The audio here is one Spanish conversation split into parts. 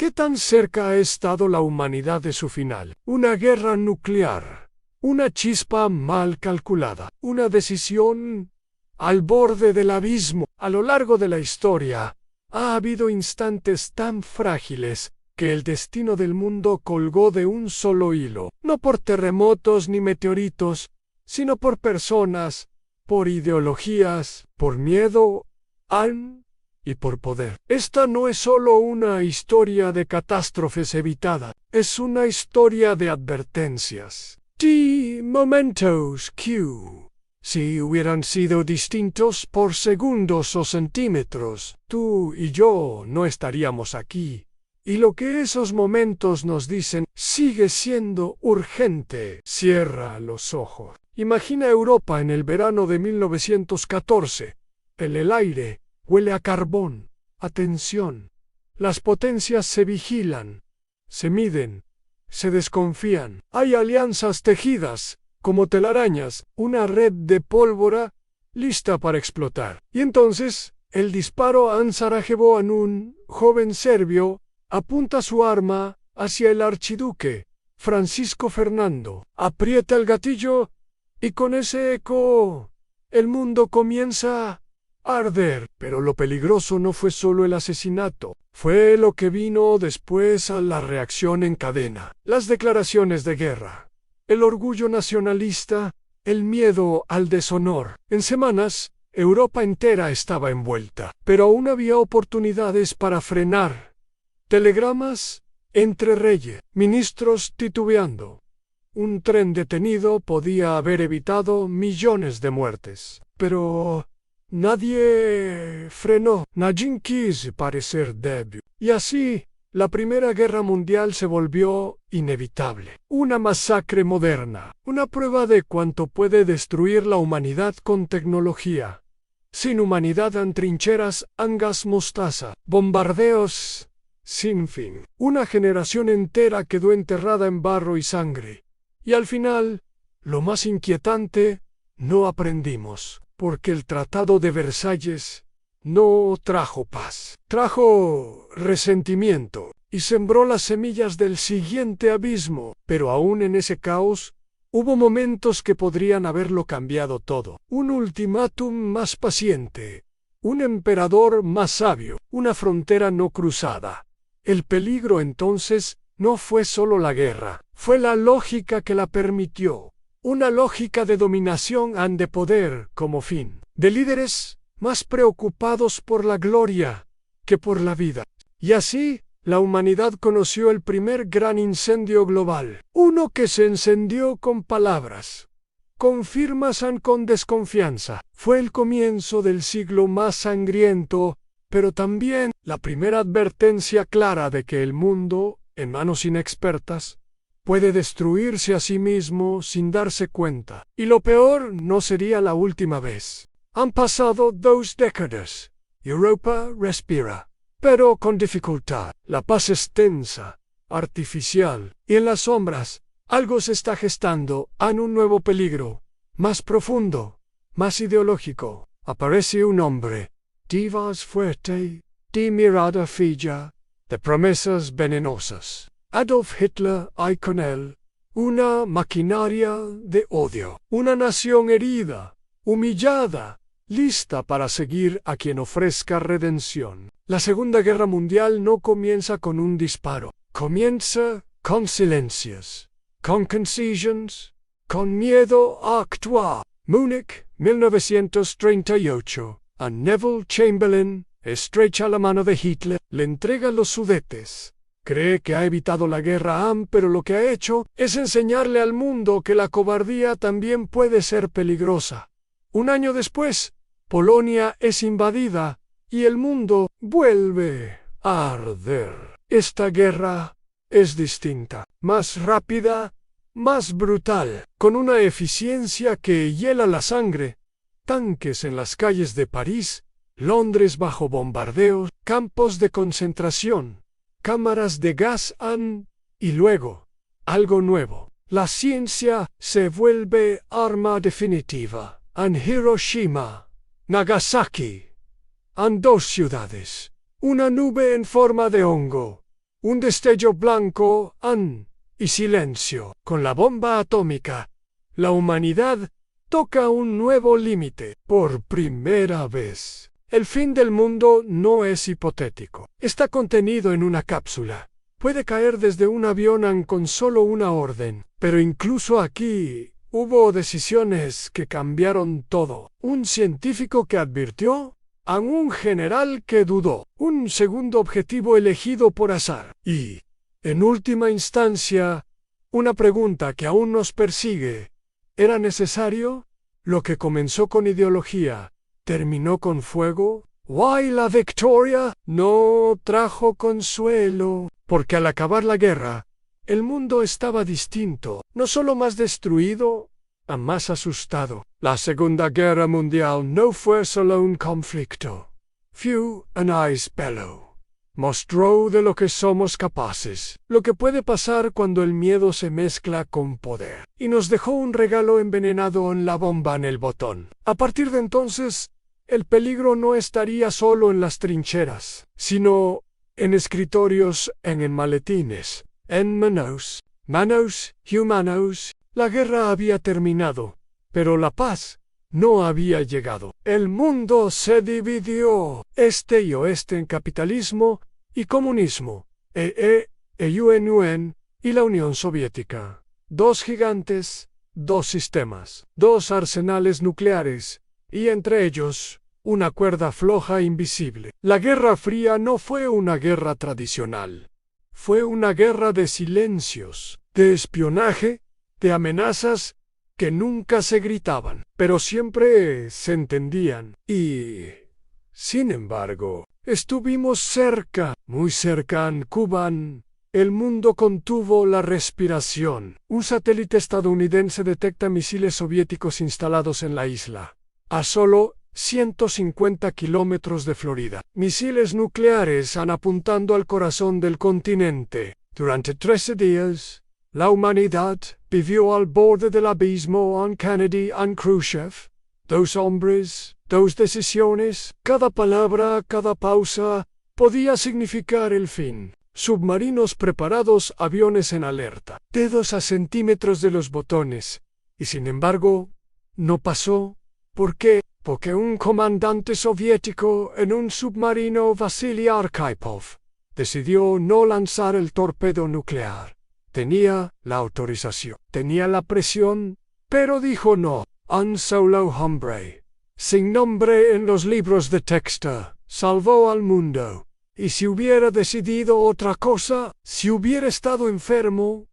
¿Qué tan cerca ha estado la humanidad de su final? Una guerra nuclear, una chispa mal calculada, una decisión al borde del abismo. A lo largo de la historia, ha habido instantes tan frágiles que el destino del mundo colgó de un solo hilo, no por terremotos ni meteoritos, sino por personas, por ideologías, por miedo, y por poder. Esta no es solo una historia de catástrofes evitadas, es una historia de advertencias. Momentos que, si hubieran sido distintos por segundos o centímetros, tú y yo no estaríamos aquí. Y lo que esos momentos nos dicen sigue siendo urgente. Cierra los ojos. Imagina Europa en el verano de 1914. El aire huele a carbón, a tensión. Las potencias se vigilan, se miden, se desconfían. Hay alianzas tejidas, como telarañas, una red de pólvora lista para explotar. Y entonces, el disparo a Sarajevo, en un joven serbio, apunta su arma hacia el archiduque, Francisco Fernando. Aprieta el gatillo y con ese eco, el mundo comienza a arder. Pero lo peligroso no fue solo el asesinato, fue lo que vino después, a la reacción en cadena. Las declaraciones de guerra, el orgullo nacionalista, el miedo al deshonor. En semanas, Europa entera estaba envuelta, pero aún había oportunidades para frenar. Telegramas entre reyes, ministros titubeando. Un tren detenido podía haber evitado millones de muertes. Pero nadie frenó. Nadie quiso parecer débil. Y así, la Primera Guerra Mundial se volvió inevitable. Una masacre moderna. Una prueba de cuánto puede destruir la humanidad con tecnología. Sin humanidad en trincheras, gas mostaza, bombardeos sin fin. Una generación entera quedó enterrada en barro y sangre. Y al final, lo más inquietante, no aprendimos, porque el Tratado de Versalles no trajo paz, trajo resentimiento y sembró las semillas del siguiente abismo. Pero aún en ese caos, hubo momentos que podrían haberlo cambiado todo. Un ultimátum más paciente, un emperador más sabio, una frontera no cruzada. El peligro entonces no fue solo la guerra, fue la lógica que la permitió. Una lógica de dominación y de poder como fin. De líderes más preocupados por la gloria que por la vida. Y así, la humanidad conoció el primer gran incendio global. Uno que se encendió con palabras, con firmas y con desconfianza. Fue el comienzo del siglo más sangriento, pero también la primera advertencia clara de que el mundo, en manos inexpertas, puede destruirse a sí mismo sin darse cuenta. Y lo peor, no sería la última vez. Han pasado 2 décadas. Europa respira, pero con dificultad. La paz es tensa, artificial, y en las sombras, algo se está gestando en un nuevo peligro, más profundo, más ideológico. Aparece un hombre, de voz fuerte, de mirada fija, de promesas venenosas. Adolf Hitler y con él, una maquinaria de odio. Una nación herida, humillada, lista para seguir a quien ofrezca redención. La Segunda Guerra Mundial no comienza con un disparo. Comienza con silencios, con concesiones, con miedo a actuar. Múnich, 1938. A Neville Chamberlain estrecha la mano de Hitler, le entrega los Sudetes. Cree que ha evitado la guerra, pero lo que ha hecho es enseñarle al mundo que la cobardía también puede ser peligrosa. Un año después, Polonia es invadida y el mundo vuelve a arder. Esta guerra es distinta, más rápida, más brutal, con una eficiencia que hiela la sangre. Tanques en las calles de París, Londres bajo bombardeos, campos de concentración, cámaras de gas y luego, algo nuevo. La ciencia se vuelve arma definitiva. En Hiroshima, Nagasaki, en 2 ciudades. Una nube en forma de hongo, Un destello blanco, y silencio. Con la bomba atómica, la humanidad toca un nuevo límite. Por primera vez. El fin del mundo no es hipotético. Está contenido en una cápsula. Puede caer desde un avión con solo una orden. Pero incluso aquí hubo decisiones que cambiaron todo. Un científico que advirtió, a un general que dudó, un segundo objetivo elegido por azar. Y, en última instancia, una pregunta que aún nos persigue. ¿Era necesario? Lo que comenzó con ideología, ¿terminó con fuego? ¿Why la victoria no trajo consuelo? Porque al acabar la guerra, el mundo estaba distinto, no solo más destruido, más asustado. La Segunda Guerra Mundial no fue solo un conflicto. Fue un ice bellow. Mostró de lo que somos capaces, lo que puede pasar cuando el miedo se mezcla con poder. Y nos dejó un regalo envenenado en la bomba en el botón. A partir de entonces, el peligro no estaría solo en las trincheras, sino en escritorios, en maletines, en manos humanos. La guerra había terminado, pero la paz no había llegado. El mundo se dividió, este y oeste en capitalismo y comunismo, UN y la Unión Soviética. Dos gigantes, dos sistemas, dos arsenales nucleares, y entre ellos, una cuerda floja e invisible. La Guerra Fría no fue una guerra tradicional. Fue una guerra de silencios, de espionaje, de amenazas que nunca se gritaban, pero siempre se entendían. Y, sin embargo, estuvimos cerca, muy cerca en Cuba. El mundo contuvo la respiración. Un satélite estadounidense detecta misiles soviéticos instalados en la isla, a solo 150 kilómetros de Florida. Misiles nucleares apuntando al corazón del continente. Durante 13 días, la humanidad vivió al borde del abismo en Kennedy y Khrushchev. Dos hombres, dos decisiones, cada palabra, cada pausa, podía significar el fin. Submarinos preparados, aviones en alerta. Dedos a centímetros de los botones. Y sin embargo, no pasó. ¿Por qué? Porque un comandante soviético en un submarino, Vasily Arkhipov, decidió no lanzar el torpedo nuclear. Tenía la autorización, tenía la presión, pero dijo no. Un solo hombre, sin nombre en los libros de texto, salvó al mundo. Y si hubiera decidido otra cosa, si hubiera estado enfermo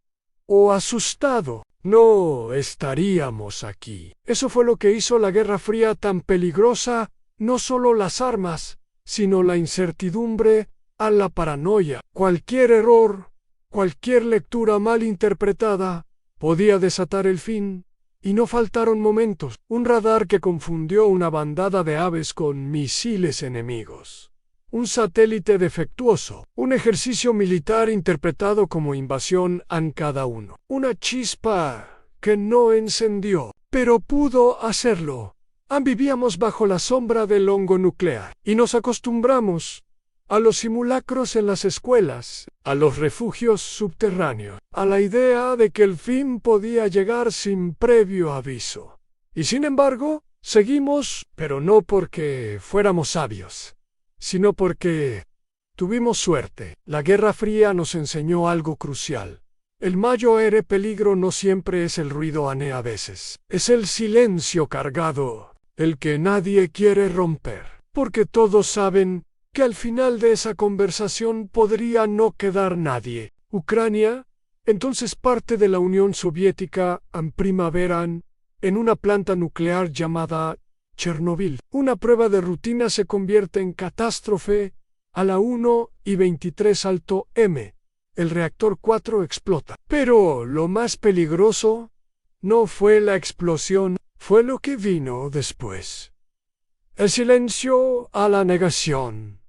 o asustado, no estaríamos aquí. Eso fue lo que hizo la Guerra Fría tan peligrosa, no solo las armas, sino la incertidumbre, a la paranoia. Cualquier error, cualquier lectura mal interpretada, podía desatar el fin. Y no faltaron momentos. Un radar que confundió una bandada de aves con misiles enemigos. Un satélite defectuoso. Un ejercicio militar interpretado como invasión en cada uno. Una chispa que no encendió, pero pudo hacerlo. Vivíamos bajo la sombra del hongo nuclear. Y nos acostumbramos a los simulacros en las escuelas, a los refugios subterráneos, a la idea de que el fin podía llegar sin previo aviso. Y sin embargo, seguimos, pero no porque fuéramos sabios, sino porque tuvimos suerte. La Guerra Fría nos enseñó algo crucial. El mayor peligro no siempre es el ruido a veces. Es el silencio cargado, el que nadie quiere romper. Porque todos saben que al final de esa conversación podría no quedar nadie. Ucrania, entonces parte de la Unión Soviética, en primavera, en una planta nuclear llamada Chernobyl. Una prueba de rutina se convierte en catástrofe a la 1:23 alto M. El reactor 4 explota. Pero lo más peligroso no fue la explosión, fue lo que vino después. El silencio a la negación.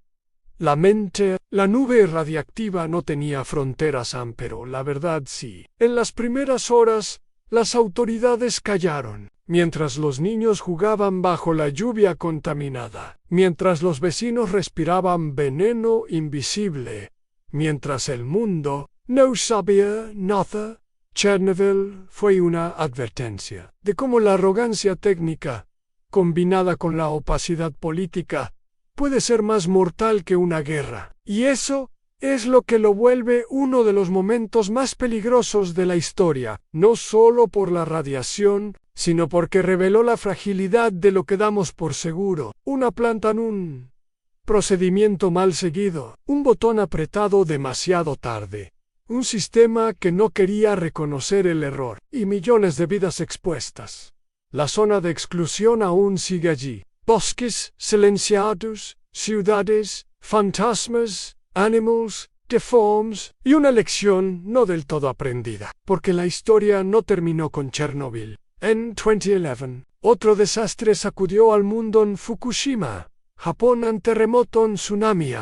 La mente, la nube radiactiva no tenía fronteras, pero la verdad sí. En las primeras horas, las autoridades callaron, mientras los niños jugaban bajo la lluvia contaminada, mientras los vecinos respiraban veneno invisible, mientras el mundo no sabía nada. Chernobyl fue una advertencia de cómo la arrogancia técnica, combinada con la opacidad política, puede ser más mortal que una guerra. Y eso es lo que lo vuelve uno de los momentos más peligrosos de la historia, no solo por la radiación, sino porque reveló la fragilidad de lo que damos por seguro. Una planta en un procedimiento mal seguido, un botón apretado demasiado tarde, un sistema que no quería reconocer el error, y millones de vidas expuestas. La zona de exclusión aún sigue allí. Bosques silenciados, ciudades, fantasmas, animals, deforms, y una lección no del todo aprendida, porque la historia no terminó con Chernobyl. En 2011, otro desastre sacudió al mundo en Fukushima, Japón en terremoto en tsunami,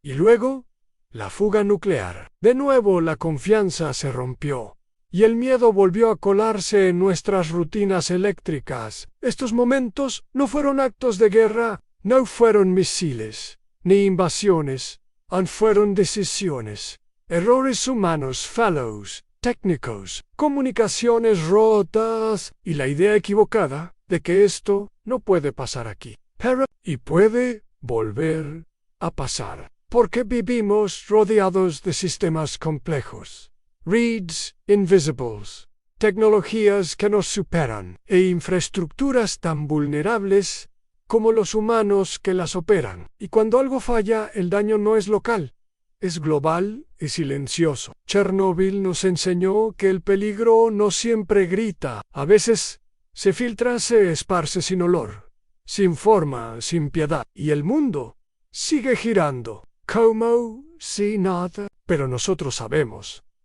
y luego, la fuga nuclear. De nuevo la confianza se rompió, y el miedo volvió a colarse en nuestras rutinas eléctricas. Estos momentos no fueron actos de guerra, no fueron misiles, ni invasiones, fueron decisiones, errores humanos fallos, técnicos, comunicaciones rotas, y la idea equivocada de que esto no puede pasar aquí. Pero, y puede volver a pasar, porque vivimos rodeados de sistemas complejos, reeds invisibles, tecnologías que nos superan, e infraestructuras tan vulnerables como los humanos que las operan. Y cuando algo falla, el daño no es local, es global y silencioso. Chernobyl nos enseñó que el peligro no siempre grita, a veces se filtra, se esparce sin olor, sin forma, sin piedad, y el mundo sigue girando, como si nada. Pero nosotros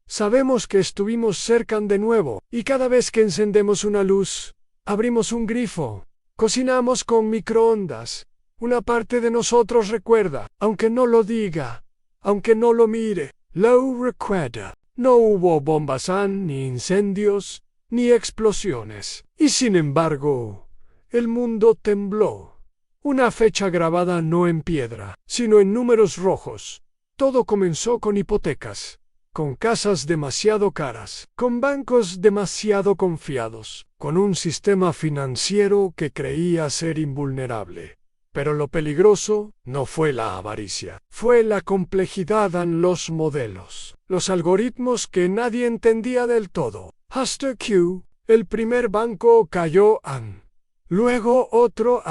sabemos que estuvimos cerca de nuevo, y cada vez que encendemos una luz, abrimos un grifo, cocinamos con microondas, una parte de nosotros recuerda, aunque no lo diga, aunque no lo mire, lo recuerda. No hubo bombas ni incendios, ni explosiones, y sin embargo, el mundo tembló. Una fecha grabada no en piedra, sino en números rojos. Todo comenzó con hipotecas, con casas demasiado caras, con bancos demasiado confiados, con un sistema financiero que creía ser invulnerable. Pero lo peligroso no fue la avaricia, fue la complejidad en los modelos, los algoritmos que nadie entendía del todo. Hasta que el primer banco cayó luego otro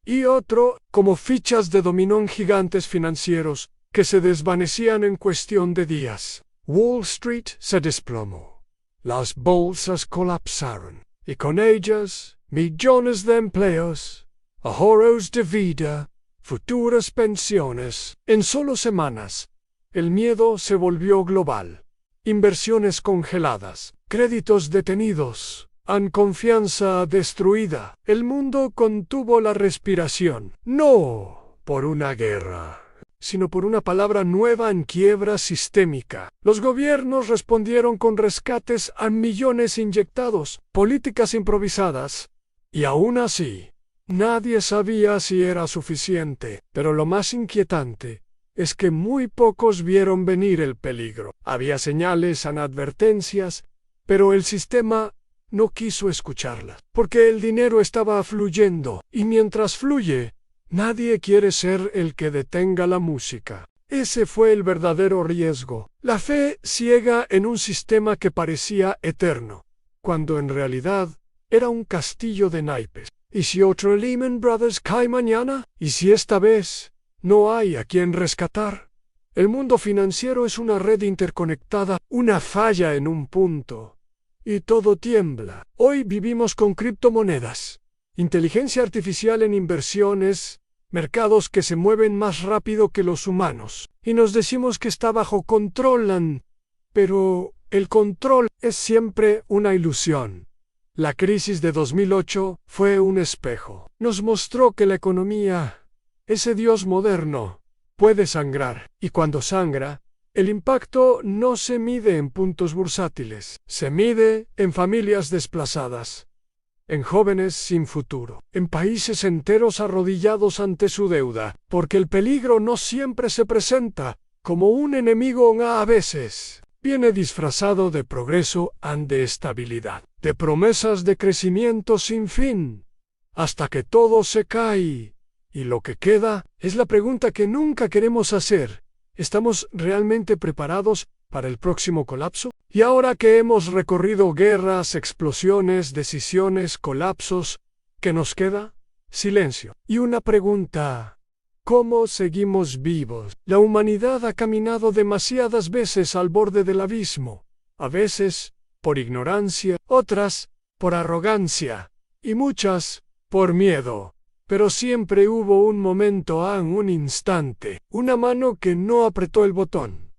y otro, como fichas de dominó en gigantes financieros que se desvanecían en cuestión de días. Wall Street se desplomó, las bolsas colapsaron, y con ellas millones de empleos, ahorros de vida, futuras pensiones. En solo semanas, el miedo se volvió global. Inversiones congeladas, créditos detenidos, confianza destruida. El mundo contuvo la respiración, no por una guerra, sino por una palabra nueva en quiebra sistémica. Los gobiernos respondieron con rescates a millones inyectados, políticas improvisadas, y aún así, nadie sabía si era suficiente. Pero lo más inquietante es que muy pocos vieron venir el peligro. Había señales, advertencias, pero el sistema no quiso escucharlas, porque el dinero estaba fluyendo, y mientras fluye, nadie quiere ser el que detenga la música. Ese fue el verdadero riesgo, la fe ciega en un sistema que parecía eterno, cuando en realidad era un castillo de naipes. ¿Y si otro Lehman Brothers cae mañana? ¿Y si esta vez no hay a quien rescatar? El mundo financiero es una red interconectada, una falla en un punto, y todo tiembla. Hoy vivimos con criptomonedas, inteligencia artificial en inversiones, mercados que se mueven más rápido que los humanos, y nos decimos que está bajo control, pero el control es siempre una ilusión. La crisis de 2008 fue un espejo. Nos mostró que la economía, ese Dios moderno, puede sangrar, y cuando sangra, el impacto no se mide en puntos bursátiles, se mide en familias desplazadas, en jóvenes sin futuro, en países enteros arrodillados ante su deuda, porque el peligro no siempre se presenta como un enemigo a veces viene disfrazado de progreso y de estabilidad, de promesas de crecimiento sin fin, hasta que todo se cae. Y lo que queda es la pregunta que nunca queremos hacer. ¿Estamos realmente preparados para el próximo colapso? Y ahora que hemos recorrido guerras, explosiones, decisiones, colapsos, ¿qué nos queda? Silencio. Y una pregunta. ¿Cómo seguimos vivos? La humanidad ha caminado demasiadas veces al borde del abismo. A veces por ignorancia, otras por arrogancia, y muchas por miedo. Pero siempre hubo un momento, un instante, una mano que no apretó el botón,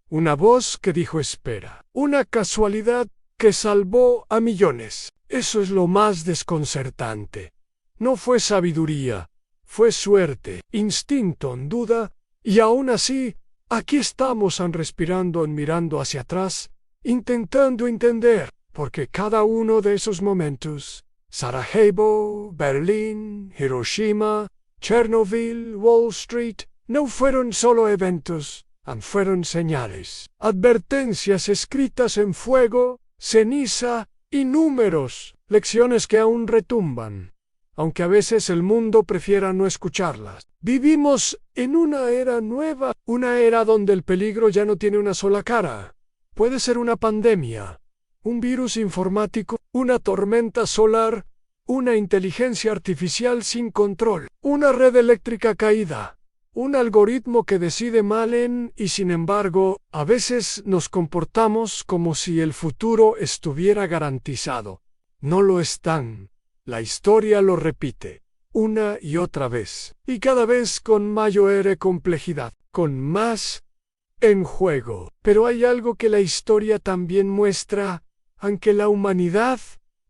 una voz que dijo espera, una casualidad que salvó a millones. Eso es lo más desconcertante. No fue sabiduría, fue suerte, instinto, duda, y aún así, aquí estamos respirando, mirando hacia atrás, intentando entender, porque cada uno de esos momentos, Sarajevo, Berlín, Hiroshima, Chernobyl, Wall Street, no fueron solo eventos, fueron señales, advertencias escritas en fuego, ceniza y números, lecciones que aún retumban, aunque a veces el mundo prefiera no escucharlas. Vivimos en una era nueva, una era donde el peligro ya no tiene una sola cara. Puede ser una pandemia, un virus informático, una tormenta solar, una inteligencia artificial sin control, una red eléctrica caída, un algoritmo que decide mal y sin embargo, a veces nos comportamos como si el futuro estuviera garantizado. No lo están. La historia lo repite, una y otra vez, y cada vez con mayor complejidad, con más en juego. Pero hay algo que la historia también muestra, aunque la humanidad,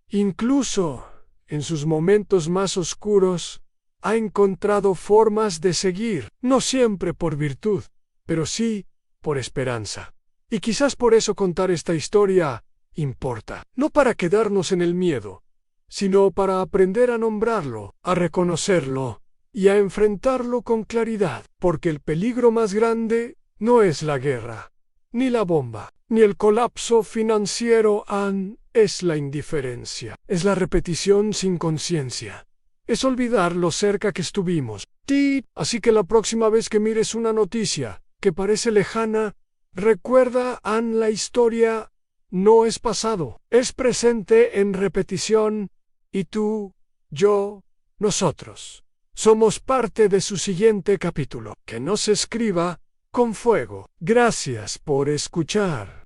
incluso en sus momentos más oscuros, ha encontrado formas de seguir, no siempre por virtud, pero sí por esperanza. Y quizás por eso contar esta historia importa, no para quedarnos en el miedo, sino para aprender a nombrarlo, a reconocerlo y a enfrentarlo con claridad, porque el peligro más grande no es la guerra, ni la bomba, ni el colapso financiero, es la indiferencia, es la repetición sin conciencia, es olvidar lo cerca que estuvimos. Así que la próxima vez que mires una noticia que parece lejana, recuerda, la historia no es pasado, es presente en repetición, y tú, yo, nosotros, somos parte de su siguiente capítulo, que no se escriba con fuego. Gracias por escuchar.